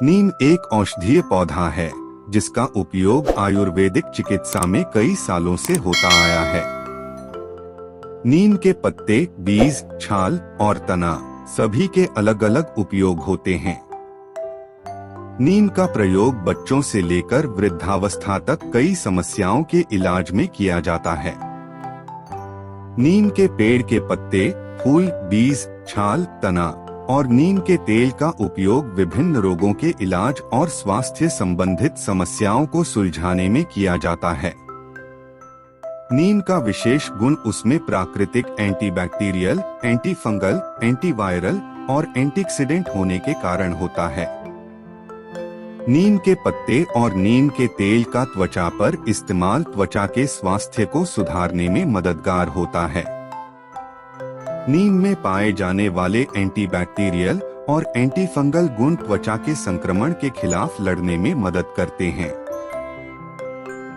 नीम एक औषधीय पौधा है जिसका उपयोग आयुर्वेदिक चिकित्सा में कई सालों से होता आया है। नीम के पत्ते, बीज, छाल और तना सभी के अलग अलग उपयोग होते हैं। नीम का प्रयोग बच्चों से लेकर वृद्धावस्था तक कई समस्याओं के इलाज में किया जाता है। नीम के पेड़ के पत्ते, फूल, बीज, छाल, तना और नीम के तेल का उपयोग विभिन्न रोगों के इलाज और स्वास्थ्य संबंधित समस्याओं को सुलझाने में किया जाता है। नीम का विशेष गुण उसमें प्राकृतिक एंटीबैक्टीरियल, एंटीफंगल, एंटीवायरल और एंटीऑक्सीडेंट होने के कारण होता है। नीम के पत्ते और नीम के तेल का त्वचा पर इस्तेमाल त्वचा के स्वास्थ्य को सुधारने में मददगार होता है। नीम में पाए जाने वाले एंटीबैक्टीरियल और एंटीफंगल गुण त्वचा के संक्रमण के खिलाफ लड़ने में मदद करते हैं।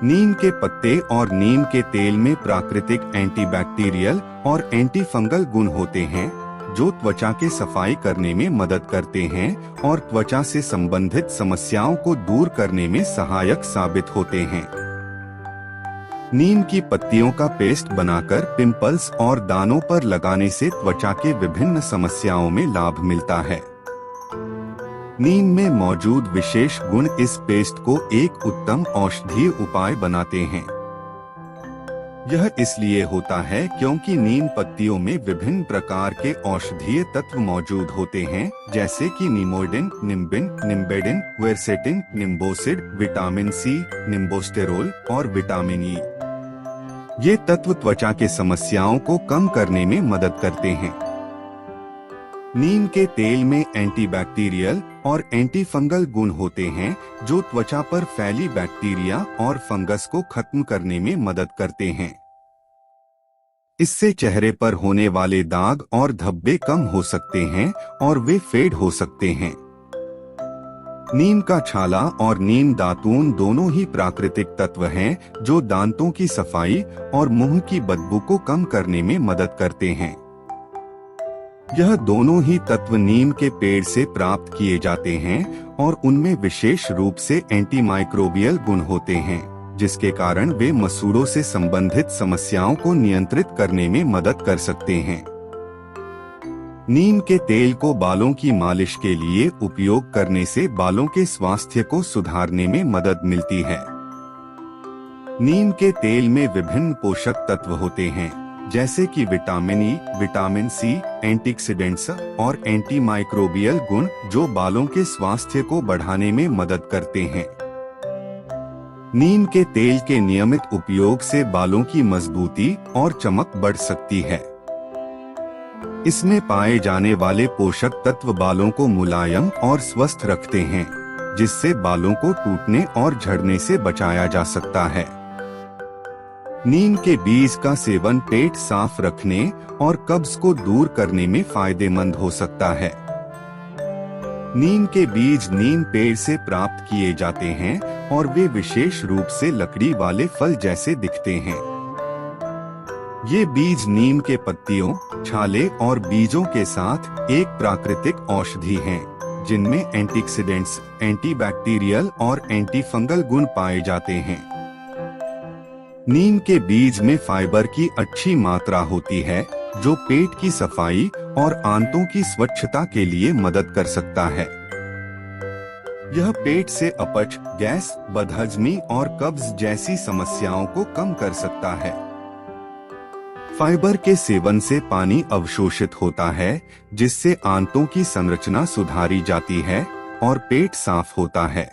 नीम के पत्ते और नीम के तेल में प्राकृतिक एंटीबैक्टीरियल और एंटीफंगल गुण होते हैं जो त्वचा के सफाई करने में मदद करते हैं और त्वचा से संबंधित समस्याओं को दूर करने में सहायक साबित होते हैं। नीम की पत्तियों का पेस्ट बनाकर पिंपल्स और दानों पर लगाने से त्वचा के विभिन्न समस्याओं में लाभ मिलता है। नीम में मौजूद विशेष गुण इस पेस्ट को एक उत्तम औषधीय उपाय बनाते हैं। यह इसलिए होता है क्योंकि नीम पत्तियों में विभिन्न प्रकार के औषधीय तत्व मौजूद होते हैं, जैसे कि निमोडिन, निम्बिन, निम्बेडिन, क्वेरसेटिन, निम्बोसिड, विटामिन सी, निम्बोस्टेरोल और विटामिन ई। ये तत्व त्वचा के समस्याओं को कम करने में मदद करते हैं। नीम के तेल में एंटीबैक्टीरियल और एंटीफंगल गुण होते हैं जो त्वचा पर फैली बैक्टीरिया और फंगस को खत्म करने में मदद करते हैं। इससे चेहरे पर होने वाले दाग और धब्बे कम हो सकते हैं और वे फेड हो सकते हैं। नीम का छाला और नीम दातून दोनों ही प्राकृतिक तत्व हैं जो दांतों की सफाई और मुंह की बदबू को कम करने में मदद करते हैं। यह दोनों ही तत्व नीम के पेड़ से प्राप्त किए जाते हैं और उनमें विशेष रूप से एंटीमाइक्रोबियल गुण होते हैं, जिसके कारण वे मसूड़ों से संबंधित समस्याओं को नियंत्रित करने में मदद कर सकते हैं। नीम के तेल को बालों की मालिश के लिए उपयोग करने से बालों के स्वास्थ्य को सुधारने में मदद मिलती है। नीम के तेल में विभिन्न पोषक तत्व होते हैं, जैसे कि vitamin E, vitamin C, antioxidants और एंटीमाइक्रोबियल गुण जो बालों के स्वास्थ्य को बढ़ाने में मदद करते हैं। नीम के तेल के नियमित उपयोग से बालों की मजबूती और चमक बढ़ सकती है। इसमें पाए जाने वाले पोषक तत्व बालों को मुलायम और स्वस्थ रखते हैं, जिससे बालों को टूटने और झड़ने से बचाया जा सकता है। नीम के बीज का सेवन पेट साफ रखने और कब्ज को दूर करने में फायदेमंद हो सकता है। नीम के बीज नीम पेड़ से प्राप्त किए जाते हैं और वे विशेष रूप से लकड़ी वाले फल जैसे दिखते हैं। ये बीज नीम के पत्तियों, छाले और बीजों के साथ एक प्राकृतिक औषधि हैं, जिनमें एंटीऑक्सीडेंट्स, एंटीबैक्टीरियल और एंटीफंगल गुण पाए जाते हैं। नीम के बीज में फाइबर की अच्छी मात्रा होती है जो पेट की सफाई और आंतों की स्वच्छता के लिए मदद कर सकता है। यह पेट से अपच, गैस, बदहजमी और कब्ज जैसी समस्याओं को कम कर सकता है। फाइबर के सेवन से पानी अवशोषित होता है, जिससे आंतों की संरचना सुधारी जाती है और पेट साफ होता है।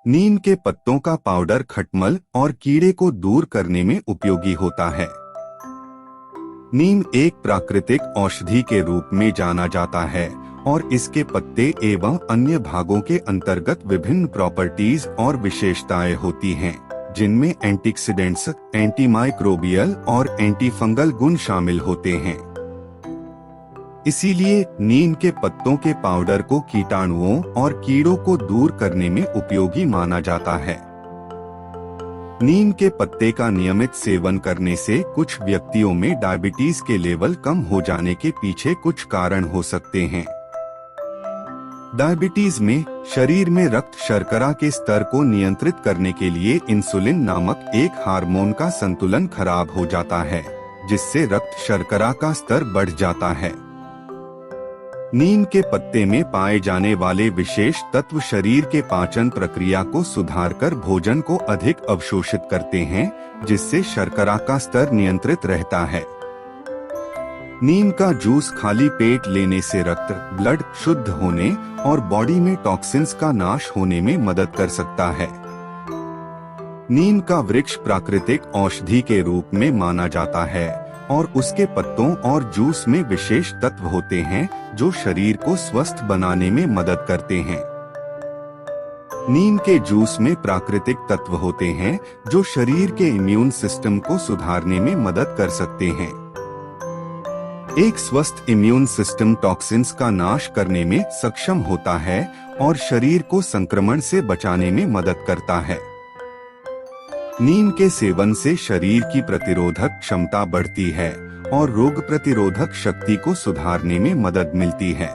नीम के पत्तों का पाउडर खटमल और कीड़े को दूर करने में उपयोगी होता है। नीम एक प्राकृतिक औषधि के रूप में जाना जाता है और इसके पत्ते एवं अन्य भागों के अंतर्गत विभिन्न प्रॉपर्टीज और विशेषताएं होती हैं, जिनमें एंटीऑक्सीडेंट्स, एंटीमाइक्रोबियल और एंटीफंगल गुण शामिल होते हैं। इसीलिए नीम के पत्तों के पाउडर को कीटाणुओं और कीड़ों को दूर करने में उपयोगी माना जाता है। नीम के पत्ते का नियमित सेवन करने से कुछ व्यक्तियों में डायबिटीज के लेवल कम हो जाने के पीछे कुछ कारण हो सकते हैं। डायबिटीज में शरीर में रक्त शर्करा के स्तर को नियंत्रित करने के लिए इंसुलिन नामक एक हार्मोन का संतुलन खराब हो जाता है, जिससे रक्त शर्करा का स्तर बढ़ जाता है। नीम के पत्ते में पाए जाने वाले विशेष तत्व शरीर के पाचन प्रक्रिया को सुधारकर भोजन को अधिक अवशोषित करते हैं, जिससे शर्करा का स्तर नियंत्रित रहता है। नीम का जूस खाली पेट लेने से रक्त ब्लड शुद्ध होने और बॉडी में टॉक्सिन्स का नाश होने में मदद कर सकता है। नीम का वृक्ष प्राकृतिक औषधि के रूप में माना जाता है और उसके पत्तों और जूस में विशेष तत्व होते हैं जो शरीर को स्वस्थ बनाने में मदद करते हैं। नीम के जूस में प्राकृतिक तत्व होते हैं जो शरीर के इम्यून सिस्टम को सुधारने में मदद कर सकते हैं। एक स्वस्थ इम्यून सिस्टम टॉक्सिन्स का नाश करने में सक्षम होता है और शरीर को संक्रमण से बचाने में मदद करता है। नीम के सेवन से शरीर की प्रतिरोधक क्षमता बढ़ती है और रोग प्रतिरोधक शक्ति को सुधारने में मदद मिलती है।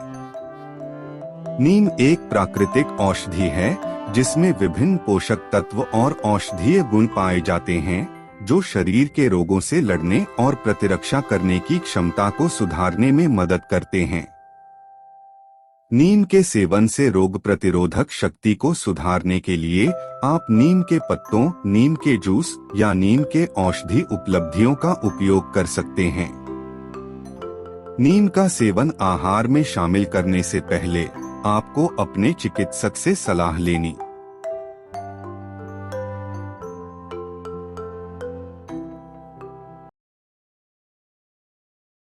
नीम एक प्राकृतिक औषधि है जिसमें विभिन्न पोषक तत्व और औषधीय गुण पाए जाते हैं जो शरीर के रोगों से लड़ने और प्रतिरक्षा करने की क्षमता को सुधारने में मदद करते हैं। नीम के सेवन से रोग प्रतिरोधक शक्ति को सुधारने के लिए आप नीम के पत्तों, नीम के जूस या नीम के औषधि उपलब्धियों का उपयोग कर सकते हैं। नीम का सेवन आहार में शामिल करने से पहले आपको अपने चिकित्सक से सलाह लेनी